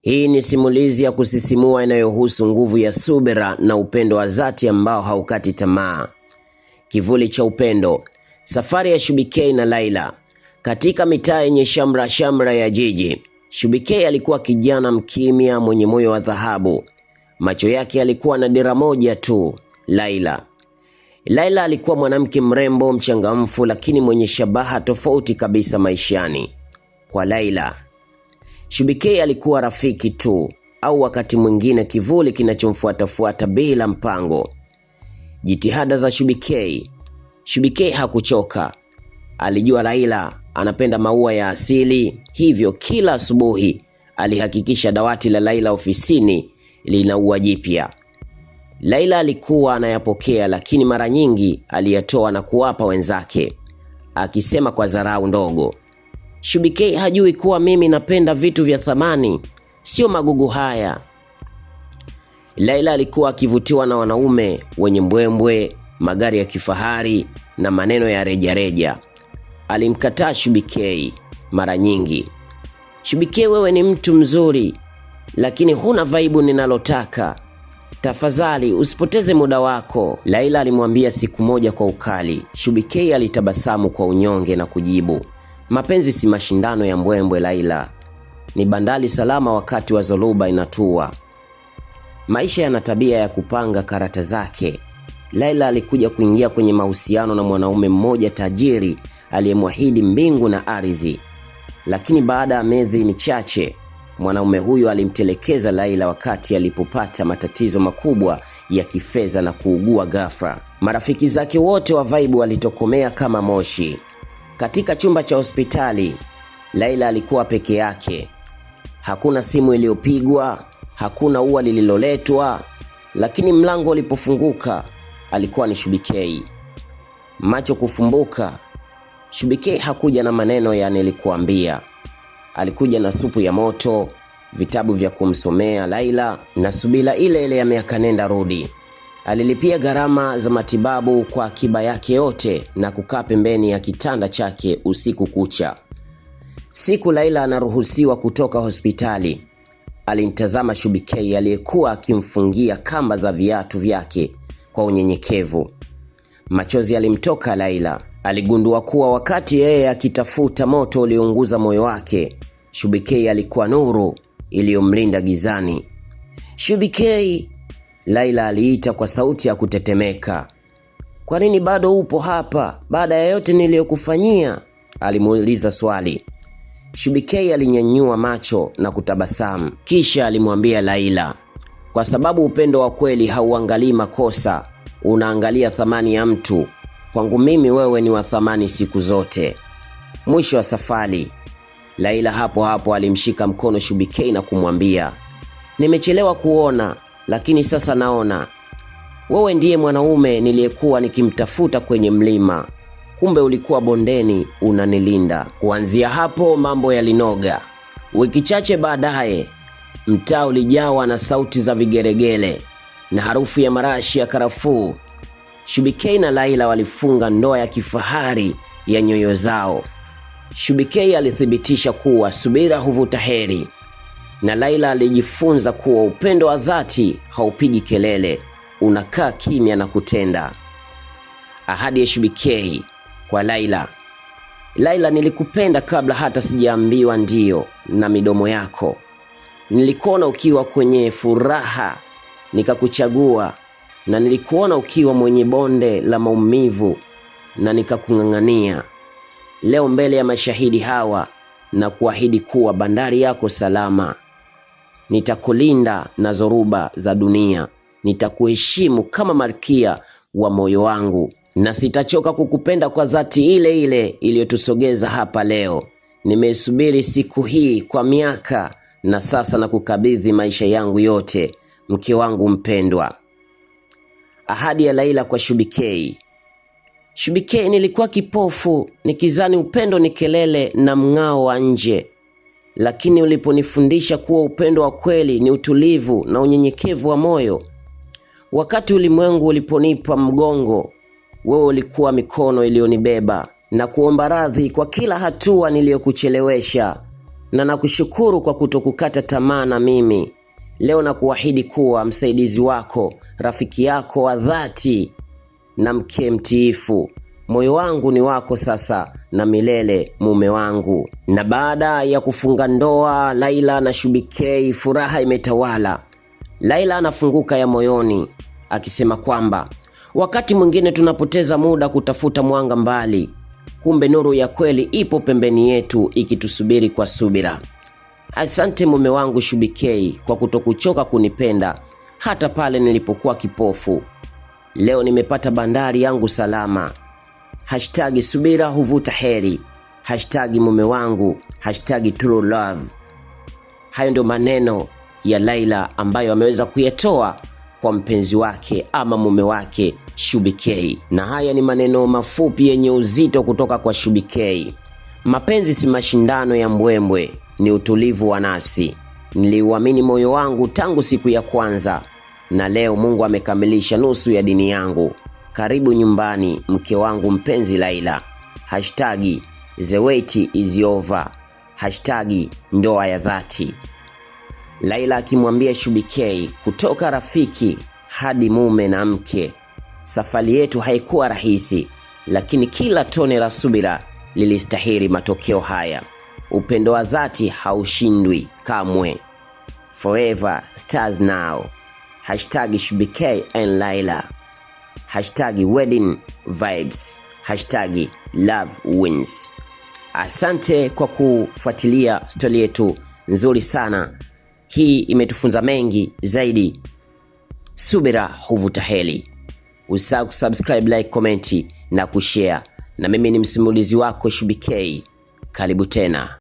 Hii ni simulizi ya kusisimua inayohusu nguvu ya subira na upendo wa dhati ambao haukati tamaa. Kivuli cha upendo. Safari ya Shubikei na Laila. Katika mitaa yenye shamra ya jiji, Shubikei alikuwa kijana mkimya mwenye moyo wa dhahabu. Macho yake yalikuwa na dira moja tu, Laila. Laila alikuwa mwanamke mrembo, mchangamfu, lakini mwenye shabaha tofauti kabisa maishani. Kwa Laila, Shubikei alikuwa rafiki tu, au wakati mwingine kivuli kinachomfuata bila mpango. Jitihada za Shubikei hakuchoka. Alijua Laila anapenda maua ya asili, hivyo kila asubuhi alihakikisha dawati la Laila ofisini lina ua jipya. Laila alikuwa anayapokea, lakini mara nyingi aliyatoa na kuwapa wenzake, akisema kwa dharau ndogo, "Shubikei hajui kuwa mimi napenda vitu vya thamani, sio magugu haya." Laila alikuwa akivutiwa na wanaume wenye mbwembwe, magari ya kifahari na maneno ya rejareja. Alimkataa Shubikei mara nyingi. "Shubikei, wewe ni mtu mzuri, lakini huna vaibu ninalotaka. Tafadhali usipoteze muda wako," Laila alimwambia siku moja kwa ukali. Shubikei alitabasamu kwa unyonge na kujibu, "Mapenzi si mashindano ya mbwembwe Laila. Ni bandari salama wakati wa dhoruba inatua." Maisha yana tabia ya kupanga karata zake. Laila alikuja kuingia kwenye mahusiano na mwanaume mmoja tajiri aliyemwahidi mbingu na ardhi. Lakini baada ya miezi michache, mwanaume huyo alimtelekeza Laila wakati alipopata matatizo makubwa ya kifedha na kuugua ghafla. Marafiki zake wote wa vibe walitokomea kama moshi. Katika chumba cha hospitali, Laila alikuwa peke yake. Hakuna simu iliyopigwa, hakuna ua lililoletwa, lakini mlango ulipofunguka, alikuwa ni Shubikei. Macho kufumbuka, Shubikei hakuja na maneno ya nilikuambia. Alikuja na supu ya moto, vitabu vya kumsomea Laila na subira ile ya miaka nenda rudi. Alilipia gharama za matibabu kwa akiba yake yote na kukaa pembeni ya kitanda chake usiku kucha. Siku Laila anaruhusiwa kutoka hospitali, alimtazama Shubikei aliyekuwa akimfungia kamba za viatu vyake kwa unyenyekevu. Machozi yalimtoka Laila. Aligundua kuwa wakati yeye akitafuta moto uliounguza moyo wake, Shubikei alikuwa nuru iliyomlinda gizani. "Shubikei," Laila aliita kwa sauti ya kutetemeka. "Kwa nini bado upo hapa baada ya yote niliyokufanyia?" alimuuliza swali. Shubikei alinyanyua macho na kutabasamu. Kisha alimwambia Laila, "Kwa sababu upendo wa kweli hauangalii makosa, unaangalia thamani ya mtu. Kwangu mimi wewe ni wa thamani siku zote." Mwisho wa safari, Laila hapo alimshika mkono Shubikei na kumwambia, "Nimechelewa kuona, lakini sasa naona. Wewe ndiye mwanaume niliyekuwa nikimtafuta kwenye mlima. Kumbe ulikuwa bondeni unanilinda." Kuanzia hapo mambo yalinoga. Wiki chache baadaye, mtaa ulijawa na sauti za vigeregele na harufu ya marashi ya karafuu. Shubikei na Laila walifunga ndoa ya kifahari ya nyoyo zao. Shubikei alithibitisha kuwa subira huvuta heri, na Laila alijifunza kuwa upendo wa dhati haupigi kelele, unakaa kimya na kutenda. Ahadi ya Shubikei kwa Laila. "Laila, nilikupenda kabla hata sijaambiwa ndio na midomo yako. Nilikuona ukiwa kwenye furaha, nikakuchagua, na nilikuona ukiwa mwenye bonde la maumivu, na nikakung'ang'ania. Leo mbele ya mashahidi hawa na kuahidi kuwa bandari yako salama. Nitakulinda na dhoruba za dunia. Nitakuheshimu kama malkia wa moyo wangu, na sitachoka kukupenda kwa dhati ile iliyotusogeza hapa leo. Nimesubiri siku hii kwa miaka, na sasa nakukabidhi maisha yangu yote, mke wangu mpendwa." Ahadi ya Laila kwa Shubikei. "Shubikei, nilikuwa kipofu nikizani upendo ni kelele na mng'ao wa nje, lakini uliponifundisha kuwa upendo wa kweli ni utulivu na unyenyekevu wa moyo. Wakati ulimwengu uliponipa mgongo, wewe ulikuwa mikono iliyonibeba na kuomba radhi kwa kila hatua niliyokuchelewesha. na nakushukuru kwa kutokukata tamaa na mimi. Leo nakuahidi kuwa msaidizi wako, rafiki yako wa dhati na mke mtiifu. Moyo wangu ni wako sasa na milele, mume wangu. Na baada ya kufunga ndoa Laila na Shubi K, furaha imetawala. Laila anafunguka ya moyoni akisema kwamba wakati mwingine tunapoteza muda kutafuta mwanga mbali, kumbe nuru ya kweli ipo pembeni yetu ikitusubiri kwa subira. Asante mume wangu Shubi K kwa kutokuchoka kunipenda hata pale nilipokuwa kipofu. Leo nimepata bandari yangu salama. #subira huvuta heri. #mume wangu. #true love. Hayo ndio maneno ya Laila ambayo ameweza kuyatoa kwa mpenzi wake ama mume wake Shubi K. Na haya ni maneno mafupi yenye uzito kutoka kwa Shubi K. Mapenzi si mashindano ya mbwembwe, ni utulivu wa nafsi. Niliuamini moyo wangu tangu siku ya kwanza, na leo Mungu amekamilisha nusu ya dini yangu. Karibu nyumbani mke wangu mpenzi Laila. #the wait is over. #ndoa ya dhati. Laila akimwambia Shubi K, kutoka rafiki hadi mume na mke. Safari yetu haikuwa rahisi, lakini kila tone la subira lilistahili matokeo haya. Upendo wa dhati haushindwi kamwe. Forever stars now. #Shubi K and Laila. #wedding vibes. #love wins. Asante kwa kufuatilia stori yetu nzuri sana. Hii imetufunza mengi zaidi. Subira huvuta heri. Usisahau kusubscribe, like, comment na kushare. Na mimi ni msimulizi wako Shubi K. Karibu tena.